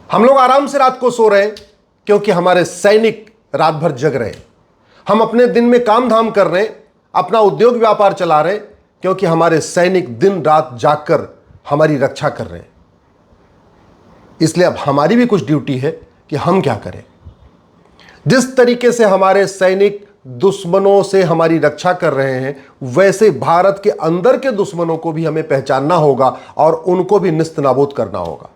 हम लोग आराम से रात को सो रहे हैं क्योंकि हमारे सैनिक रात भर जग रहे हैं। हम अपने दिन में काम धाम कर रहे हैं, अपना उद्योग व्यापार चला रहे हैं क्योंकि हमारे सैनिक दिन रात जागकर हमारी रक्षा कर रहे हैं। इसलिए अब हमारी भी कुछ ड्यूटी है कि हम क्या करें। जिस तरीके से हमारे सैनिक दुश्मनों से हमारी रक्षा कर रहे हैं, वैसे भारत के अंदर के दुश्मनों को भी हमें पहचानना होगा और उनको भी निस्तनाबूद करना होगा।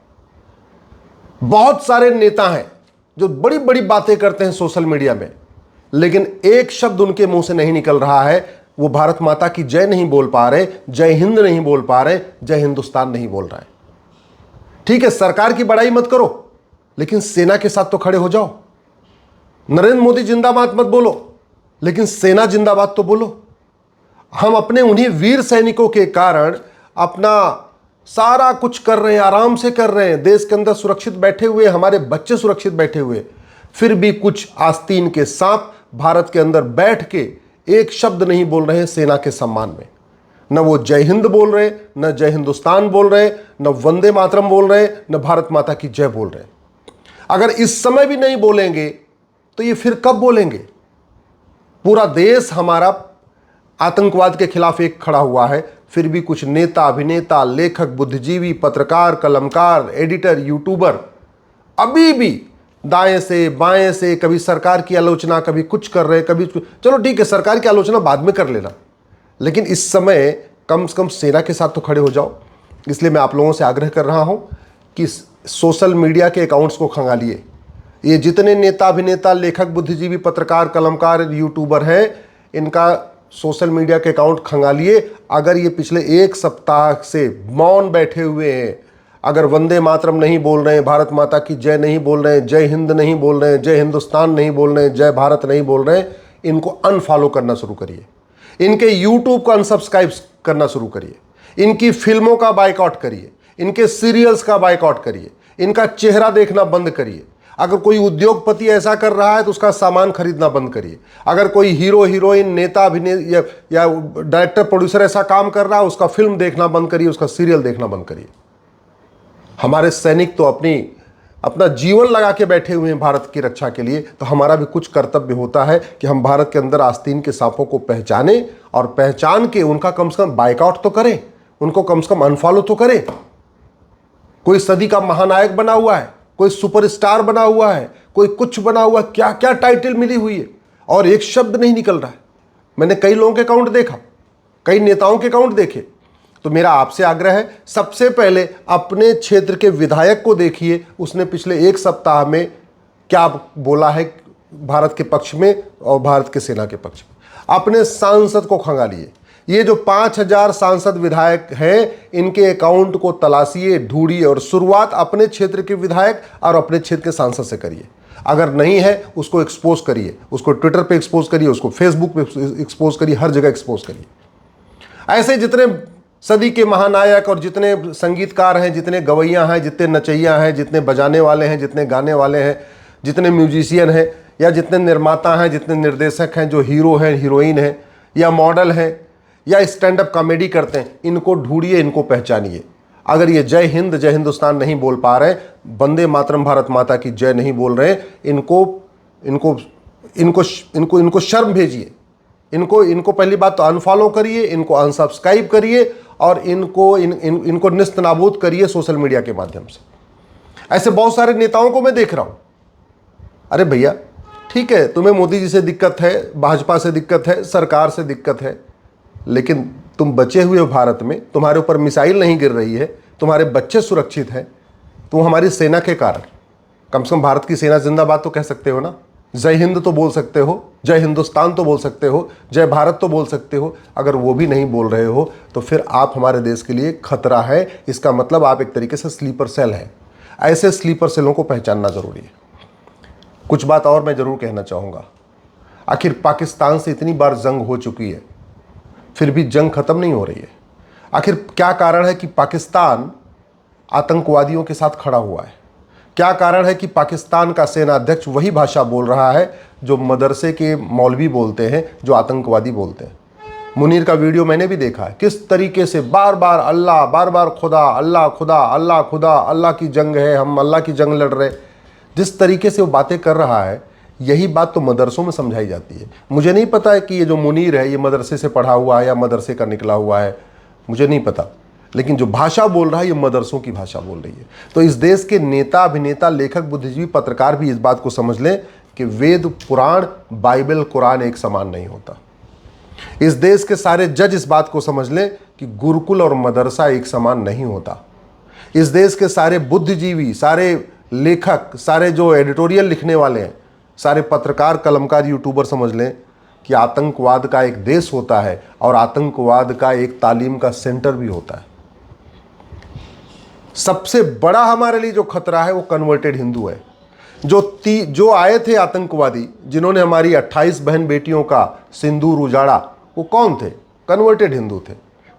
बहुत सारे नेता हैं जो बड़ी बड़ी बातें करते हैं सोशल मीडिया में, लेकिन एक शब्द उनके मुंह से नहीं निकल रहा है। वो भारत माता की जय नहीं बोल पा रहे, जय हिंद नहीं बोल पा रहे, जय हिंदुस्तान नहीं बोल रहे हैं। ठीक है, सरकार की बड़ाई मत करो, लेकिन सेना के साथ तो खड़े हो जाओ। नरेंद्र मोदी जिंदाबाद मत बोलो, लेकिन सेना जिंदाबाद तो बोलो। हम अपने उन्हीं वीर सैनिकों के कारण अपना सारा कुछ कर रहे हैं, आराम से कर रहे हैं, देश के अंदर सुरक्षित बैठे हुए, हमारे बच्चे सुरक्षित बैठे हुए, फिर भी कुछ आस्तीन के सांप भारत के अंदर बैठ के एक शब्द नहीं बोल रहे हैं सेना के सम्मान में। न वो जय हिंद बोल रहे, न जय हिंदुस्तान बोल रहे, न वंदे मातरम बोल रहे, न भारत माता की जय बोल रहे। अगर इस समय भी नहीं बोलेंगे तो ये फिर कब बोलेंगे। पूरा देश हमारा आतंकवाद के खिलाफ एक खड़ा हुआ है, फिर भी कुछ नेता, अभिनेता, लेखक, बुद्धिजीवी, पत्रकार, कलमकार, एडिटर, यूट्यूबर अभी भी दाएं से बाएं से कभी सरकार की आलोचना, कभी कुछ कर रहे, कभी चलो ठीक है सरकार की आलोचना बाद में कर लेना, लेकिन इस समय कम से कम सेना के साथ तो खड़े हो जाओ। इसलिए मैं आप लोगों से आग्रह कर रहा हूं कि सोशल मीडिया के अकाउंट्स को खंगालिए। ये जितने नेता, अभिनेता, लेखक, बुद्धिजीवी, पत्रकार, कलमकार, यूट्यूबर हैं, इनका सोशल मीडिया के अकाउंट खंगालिए। अगर ये पिछले एक सप्ताह से मौन बैठे हुए हैं, अगर वंदे मातरम नहीं बोल रहे हैं, भारत माता की जय नहीं बोल रहे हैं, जय हिंद नहीं बोल रहे हैं, जय हिंदुस्तान नहीं बोल रहे हैं, जय भारत नहीं बोल रहे हैं, इनको अनफॉलो करना शुरू करिए। इनके यूट्यूब को अनसब्सक्राइब करना शुरू करिए। इनकी फिल्मों का बायकॉट करिए, इनके सीरियल्स का बायकॉट करिए, इनका चेहरा देखना बंद करिए। अगर कोई उद्योगपति ऐसा कर रहा है तो उसका सामान खरीदना बंद करिए। अगर कोई हीरो, हीरोइन, नेता, अभिनेता या डायरेक्टर, प्रोड्यूसर ऐसा काम कर रहा है, उसका फिल्म देखना बंद करिए, उसका सीरियल देखना बंद करिए। हमारे सैनिक तो अपना जीवन लगा के बैठे हुए हैं भारत की रक्षा के लिए, तो हमारा भी कुछ कर्तव्य होता है कि हम भारत के अंदर आस्तीन के सांपों को पहचाने और पहचान के उनका कम से कम बायकॉट तो करें, उनको कम से कम अनफॉलो तो करें। कोई सदी का महानायक बना हुआ है, कोई सुपरस्टार बना हुआ है, कोई कुछ बना हुआ, क्या क्या टाइटल मिली हुई है और एक शब्द नहीं निकल रहा है। मैंने कई लोगों के अकाउंट देखा, कई नेताओं के अकाउंट देखे। तो मेरा आपसे आग्रह है, सबसे पहले अपने क्षेत्र के विधायक को देखिए, उसने पिछले एक सप्ताह में क्या बोला है भारत के पक्ष में और भारत के सेना के पक्ष में। अपने सांसद को खंगालिए। ये जो 5000 सांसद विधायक हैं, इनके अकाउंट को तलाशिए, ढूंढिए और शुरुआत अपने क्षेत्र के विधायक और अपने क्षेत्र के सांसद से करिए। अगर नहीं है उसको एक्सपोज करिए, उसको ट्विटर पे एक्सपोज करिए, उसको फेसबुक पे एक्सपोज करिए, हर जगह एक्सपोज करिए। ऐसे जितने सदी के महानायक और जितने संगीतकार हैं, जितने गवैया हैं, जितने नचैया हैं, जितने बजाने वाले हैं, जितने गाने वाले हैं, जितने म्यूजिशियन हैं या जितने निर्माता हैं, जितने निर्देशक हैं, जो हीरो हैं, हीरोइन हैं या मॉडल हैं या स्टैंड अप कॉमेडी करते हैं, इनको ढूंढिए, इनको पहचानिए। अगर ये जय हिंद, जय हिंदुस्तान नहीं बोल पा रहे, वंदे मातरम, भारत माता की जय नहीं बोल रहे, इनको शर्म भेजिए। इनको पहली बात तो अनफॉलो करिए, इनको अनसब्सक्राइब करिए और इनको निस्तनाबूद करिए सोशल मीडिया के माध्यम से। ऐसे बहुत सारे नेताओं को मैं देख रहा हूं। अरे भैया ठीक है, तुम्हें मोदी जी से दिक्कत है, भाजपा से दिक्कत है, सरकार से दिक्कत है, लेकिन तुम बचे हुए हो भारत में, तुम्हारे ऊपर मिसाइल नहीं गिर रही है, तुम्हारे बच्चे सुरक्षित हैं, तुम हमारी सेना के कारण कम से कम भारत की सेना जिंदाबाद तो कह सकते हो ना। जय हिंद तो बोल सकते हो, जय हिंदुस्तान तो बोल सकते हो, जय भारत तो बोल सकते हो। अगर वो भी नहीं बोल रहे हो तो फिर आप हमारे देश के लिए खतरा है। इसका मतलब आप एक तरीके से स्लीपर सेल हैं। ऐसे स्लीपर सेलों को पहचानना जरूरी है। कुछ बात और मैं जरूर कहना चाहूँगा। आखिर पाकिस्तान से इतनी बार जंग हो चुकी है, फिर भी जंग खत्म नहीं हो रही है। आखिर क्या कारण है कि पाकिस्तान आतंकवादियों के साथ खड़ा हुआ है? क्या कारण है कि पाकिस्तान का सेना अध्यक्ष वही भाषा बोल रहा है जो मदरसे के मौलवी बोलते हैं, जो आतंकवादी बोलते हैं? मुनीर का वीडियो मैंने भी देखा है, किस तरीके से बार बार अल्लाह, बार बार खुदा, अल्लाह खुदा, अल्लाह खुदा, अल्लाह की जंग है, हम अल्लाह की जंग लड़ रहे। जिस तरीके से वो बातें कर रहा है, यही बात तो मदरसों में समझाई जाती है। मुझे नहीं पता है कि ये जो मुनीर है ये मदरसे से पढ़ा हुआ है या मदरसे का निकला हुआ है, मुझे नहीं पता, लेकिन जो भाषा बोल रहा है ये मदरसों की भाषा बोल रही है। तो इस देश के नेता, अभिनेता, लेखक, बुद्धिजीवी, पत्रकार भी इस बात को समझ लें कि वेद, पुराण, बाइबल, कुरान एक समान नहीं होता। इस देश के सारे जज इस बात को समझ लें कि गुरुकुल और मदरसा एक समान नहीं होता। इस देश के सारे बुद्धिजीवी, सारे लेखक, सारे जो एडिटोरियल लिखने वाले हैं, सारे पत्रकार, कलमकार, यूट्यूबर समझ लें कि आतंकवाद का एक देश होता है और आतंकवाद का एक तालीम का सेंटर भी होता है। सबसे बड़ा हमारे लिए जो खतरा है वो कन्वर्टेड हिंदू है। जो आए थे आतंकवादी, जिन्होंने हमारी 28 बहन बेटियों का सिंदूर उजाड़ा, वो कौन थे? कन्वर्टेड हिंदू थे।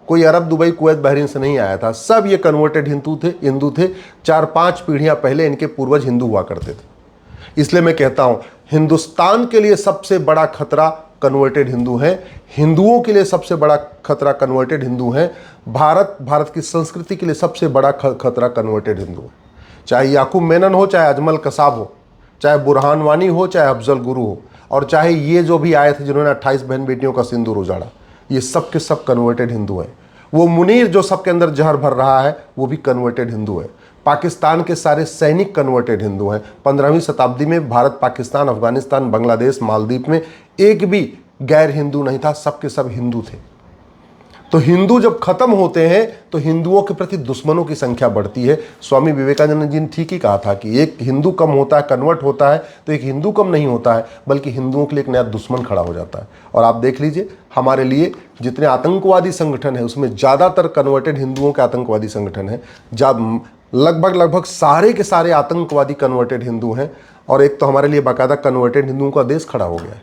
कोई अरब, दुबई, कुवैत, बहरीन से नहीं आया था। सब ये कन्वर्टेड हिंदू थे। 4-5 पीढ़ियां पहले इनके पूर्वज हिंदू हुआ करते थे। इसलिए मैं कहता हूं, हिंदुस्तान के लिए सबसे बड़ा खतरा कन्वर्टेड हिंदू है। हिंदुओं के लिए सबसे बड़ा खतरा कन्वर्टेड हिंदू है। भारत की संस्कृति के लिए सबसे बड़ा खतरा कन्वर्टेड हिंदू है। चाहे याकूब मेनन हो, चाहे अजमल कसाब हो, चाहे बुरहान वानी हो, चाहे अफजल गुरु हो, और चाहे ये जो भी आए थे जिन्होंने 28 बहन बेटियों का सिंदूर उजाड़ा, ये सब के सब कन्वर्टेड हिंदू हैं। वो मुनीर जो सबके अंदर जहर भर रहा है, वो भी कन्वर्टेड हिंदू है। पाकिस्तान के सारे सैनिक कन्वर्टेड हिंदू हैं। 15वीं शताब्दी में भारत, पाकिस्तान, अफगानिस्तान, बांग्लादेश, मालदीव में एक भी गैर हिंदू नहीं था, सबके सब हिंदू थे। तो हिंदू जब खत्म होते हैं तो हिंदुओं के प्रति दुश्मनों की संख्या बढ़ती है। स्वामी विवेकानंद जी ने ठीक ही कहा था कि एक हिंदू कम होता है, कन्वर्ट होता है, तो एक हिंदू कम नहीं होता है, बल्कि हिंदुओं के लिए एक नया दुश्मन खड़ा हो जाता है। और आप देख लीजिए, हमारे लिए जितने आतंकवादी संगठन है उसमें ज़्यादातर कन्वर्टेड हिंदुओं के आतंकवादी संगठन है। जब लगभग सारे के सारे आतंकवादी कन्वर्टेड हिंदू हैं। और एक तो हमारे लिए बाकायदा कन्वर्टेड हिंदुओं का देश खड़ा हो गया है।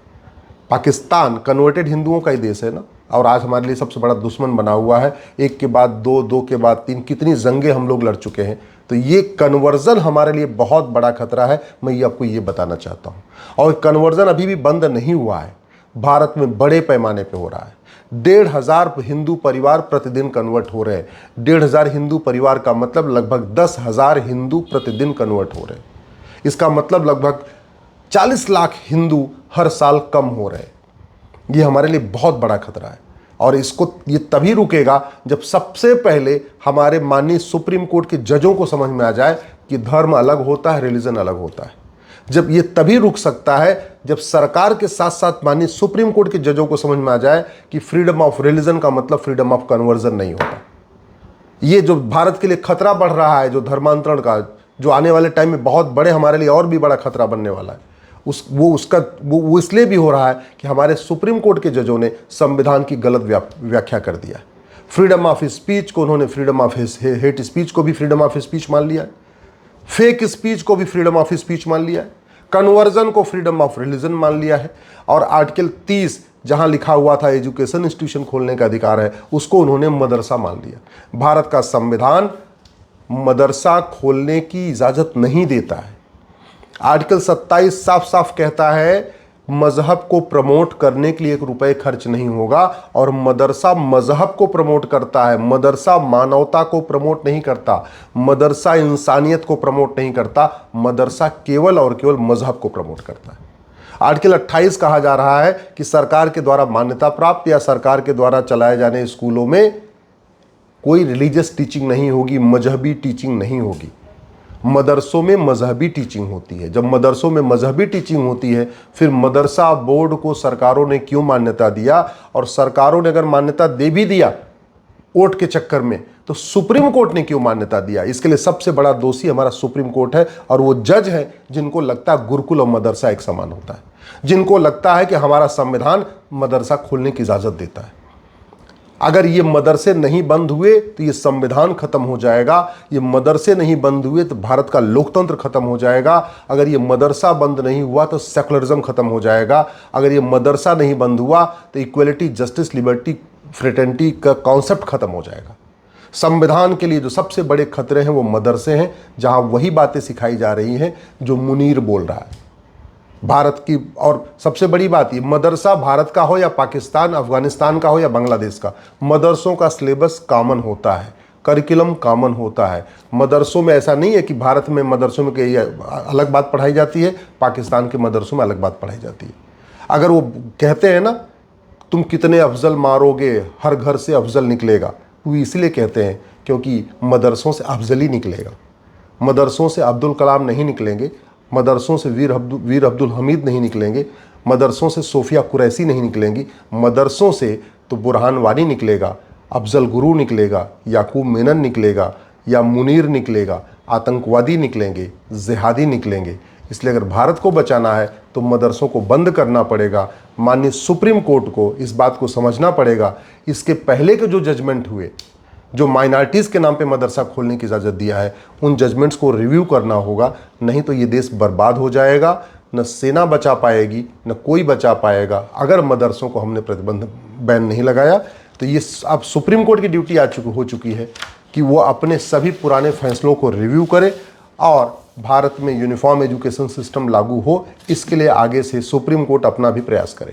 पाकिस्तान कन्वर्टेड हिंदुओं का ही देश है ना, और आज हमारे लिए सबसे बड़ा दुश्मन बना हुआ है। एक के बाद दो, दो के बाद तीन, कितनी जंगें हम लोग लड़ चुके हैं। तो ये कन्वर्जन हमारे लिए बहुत बड़ा खतरा है। मैं ये आपको ये बताना चाहता हूँ। और कन्वर्जन अभी भी बंद नहीं हुआ है, भारत में बड़े पैमाने पे हो रहा है। 1,500 हिंदू परिवार प्रतिदिन कन्वर्ट हो रहे हैं। 1,500 हिंदू परिवार का मतलब लगभग 10,000 हिंदू प्रतिदिन कन्वर्ट हो रहे हैं। इसका मतलब लगभग 40 लाख हिंदू हर साल कम हो रहे हैं। ये हमारे लिए बहुत बड़ा खतरा है। और इसको ये तभी रुकेगा जब सबसे पहले हमारे माननीय सुप्रीम कोर्ट के जजों को समझ में आ जाए कि धर्म अलग होता है, रिलीजन अलग होता है। जब ये तभी रुक सकता है जब सरकार के साथ साथ माननीय सुप्रीम कोर्ट के जजों को समझ में आ जाए कि फ्रीडम ऑफ रिलीजन का मतलब फ्रीडम ऑफ कन्वर्जन नहीं होता। ये जो भारत के लिए खतरा बढ़ रहा है, जो धर्मांतरण का, जो आने वाले टाइम में बहुत बड़े हमारे लिए और भी बड़ा खतरा बनने वाला है, वो इसलिए भी हो रहा है कि हमारे सुप्रीम कोर्ट के जजों ने संविधान की गलत व्याख्या कर दिया। फ्रीडम ऑफ स्पीच को उन्होंने फ्रीडम ऑफ हेट स्पीच को भी फ्रीडम ऑफ स्पीच मान लिया है। फेक स्पीच को भी फ्रीडम ऑफ स्पीच मान लिया है। कन्वर्जन को फ्रीडम ऑफ रिलीजन मान लिया है। और आर्टिकल 30 जहां लिखा हुआ था एजुकेशन इंस्टीट्यूशन खोलने का अधिकार है, उसको उन्होंने मदरसा मान लिया। भारत का संविधान मदरसा खोलने की इजाजत नहीं देता है। आर्टिकल 27 साफ साफ कहता है मजहब को प्रमोट करने के लिए 1 रुपए खर्च नहीं होगा। और मदरसा मजहब को प्रमोट करता है। मदरसा मानवता को प्रमोट नहीं करता। मदरसा इंसानियत को प्रमोट नहीं करता। मदरसा केवल और केवल मजहब को प्रमोट करता है। आर्टिकल 28 कहा जा रहा है कि सरकार के द्वारा मान्यता प्राप्त या सरकार के द्वारा चलाए जाने स्कूलों में कोई रिलीजियस टीचिंग नहीं होगी, मजहबी टीचिंग नहीं होगी। मदरसों में मजहबी टीचिंग होती है। जब मदरसों में मजहबी टीचिंग होती है, फिर मदरसा बोर्ड को सरकारों ने क्यों मान्यता दिया? और सरकारों ने अगर मान्यता दे भी दिया वोट के चक्कर में, तो सुप्रीम कोर्ट ने क्यों मान्यता दिया? इसके लिए सबसे बड़ा दोषी हमारा सुप्रीम कोर्ट है। और वो जज है जिनको लगता है गुरुकुल और मदरसा एक समान होता है, जिनको लगता है कि हमारा संविधान मदरसा खोलने की इजाजत देता है। अगर ये मदरसे नहीं बंद हुए तो ये संविधान खत्म हो जाएगा। ये मदरसे नहीं बंद हुए तो भारत का लोकतंत्र खत्म हो जाएगा। अगर ये मदरसा बंद नहीं हुआ तो सेकुलरिज्म खत्म हो जाएगा। अगर ये मदरसा नहीं बंद हुआ तो इक्वलिटी, जस्टिस, लिबर्टी, फ्रेटर्निटी का कॉन्सेप्ट खत्म हो जाएगा। संविधान के लिए जो सबसे बड़े खतरे हैं वो मदरसे हैं, जहां वही बातें सिखाई जा रही हैं जो मुनीर बोल रहा है। भारत की। और सबसे बड़ी बात ये, मदरसा भारत का हो या पाकिस्तान, अफगानिस्तान का हो या बांग्लादेश का, मदरसों का सिलेबस कॉमन होता है, करिकुलम कॉमन होता है। मदरसों में ऐसा नहीं है कि भारत में मदरसों में कई अलग बात पढ़ाई जाती है, पाकिस्तान के मदरसों में अलग बात पढ़ाई जाती है। अगर वो कहते हैं ना, तुम कितने अफजल मारोगे हर घर से अफजल निकलेगा, वो इसलिए कहते हैं क्योंकि मदरसों से अफजल ही निकलेगा। मदरसों से अब्दुल कलाम नहीं निकलेंगे, मदरसों से वीर अब्दुल हमीद नहीं निकलेंगे, मदरसों से सोफिया कुरैशी नहीं निकलेंगी, मदरसों से तो बुरहान वानी निकलेगा, अफजल गुरु निकलेगा, याकूब मेनन निकलेगा, या मुनीर निकलेगा, आतंकवादी निकलेंगे, जिहादी निकलेंगे। इसलिए अगर भारत को बचाना है तो मदरसों को बंद करना पड़ेगा। माननीय सुप्रीम कोर्ट को इस बात को समझना पड़ेगा। इसके पहले के जो जजमेंट हुए, जो माइनॉरिटीज़ के नाम पे मदरसा खोलने की इजाज़त दिया है, उन जजमेंट्स को रिव्यू करना होगा। नहीं तो ये देश बर्बाद हो जाएगा, न सेना बचा पाएगी, न कोई बचा पाएगा। अगर मदरसों को हमने प्रतिबंध बैन नहीं लगाया तो ये अब सुप्रीम कोर्ट की ड्यूटी हो चुकी है कि वो अपने सभी पुराने फैसलों को रिव्यू करे और भारत में यूनिफॉर्म एजुकेशन सिस्टम लागू हो। इसके लिए आगे से सुप्रीम कोर्ट अपना भी प्रयास करे।